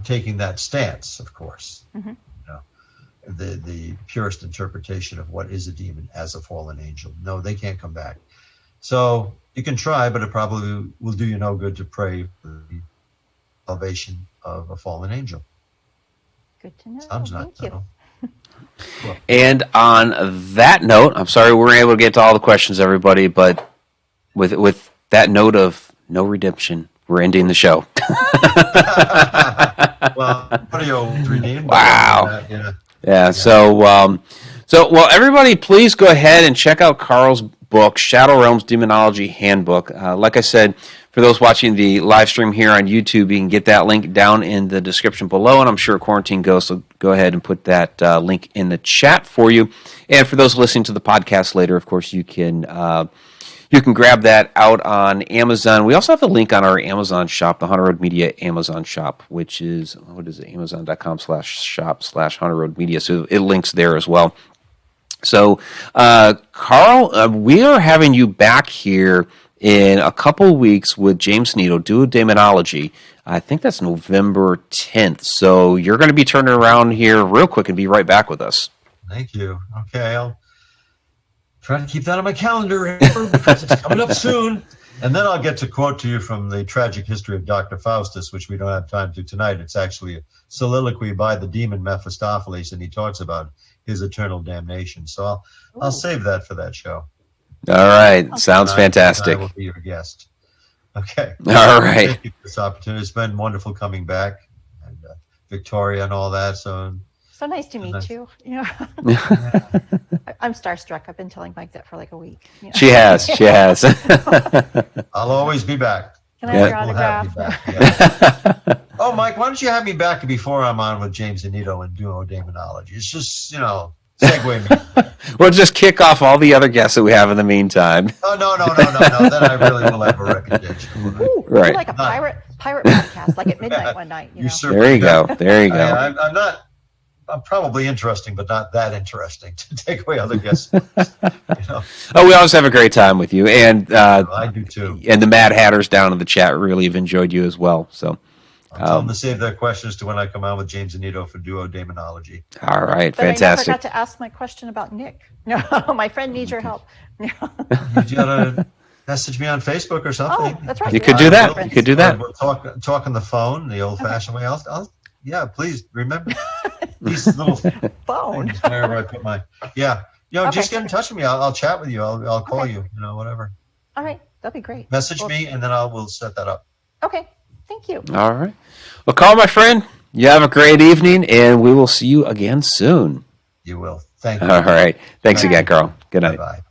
taking that stance, of course. Mm-hmm. The purest interpretation of what is a demon as a fallen angel. No, they can't come back. So you can try, but it probably will do you no good to pray for the salvation of a fallen angel. Good to know. Sounds not Thank you. Well, And on that note, I'm sorry we weren't able to get to all the questions, everybody, but with that note of no redemption, we're ending the show. well, audio was redeemed. Wow. Yeah. Yeah. So, well, everybody, please go ahead and check out Carl's book, Shadow Realms Demonology Handbook. Like I said, for those watching the live stream here on YouTube, you can get that link down in the description below, and I'm sure Quarantine Ghost will go ahead and put that link in the chat for you. And for those listening to the podcast later, of course, you can grab that out on Amazon. We also have a link on our Amazon shop, the Hunter Road Media Amazon shop, which is, Amazon.com/shop/Hunter Road Media. So it links there as well. So, Carl, we are having you back here in a couple weeks with James Nito, Duo Demonology. I think that's November 10th. So you're going to be turning around here real quick and be right back with us. Thank you. Okay, I'll try to keep that on my calendar because it's coming up soon. And then I'll get to quote to you from the tragic history of Dr. Faustus, which we don't have time to tonight. It's actually a soliloquy by the demon Mephistopheles, and he talks about his eternal damnation. So I'll save that for that show. All right. Sounds fantastic. I will be your guest. Okay. All right. Thank you for this opportunity. It's been wonderful coming back, and Victoria and all that. So nice to meet you. I'm starstruck. I've been telling Mike that for like a week. She has. I'll always be back. Can I have your autograph? We'll have you back. Yeah. Oh, Mike, why don't you have me back before I'm on with James and Nito and Duo Demonology? It's just, segue me. We'll just kick off all the other guests that we have in the meantime. Oh, no. Then I really will have a reputation. Ooh, right. Like a pirate podcast, like at midnight one night. There you go. I'm probably interesting, but not that interesting to take away other guests. Oh, we always have a great time with you, and I do too. And the Mad Hatters down in the chat really have enjoyed you as well. So I'll tell them to save their questions to when I come on with James and Nito for Duo Demonology. All right, but fantastic. I forgot to ask my question about Nick. No, my friend needs your help. You gotta message me on Facebook or something. Oh, that's right. You could do that. You could do that. We'll talk on the phone the old-fashioned way. Yeah, please remember these little phone. Wherever I put my just get in touch with me. I'll chat with you. I'll call you. Whatever. All right, that'd be great. Message me, and then we'll set that up. Okay, thank you. All right. Well, Carl, my friend, you have a great evening, and we will see you again soon. You will. Thank you. All right. Thanks again, Carl. Good night. Bye-bye.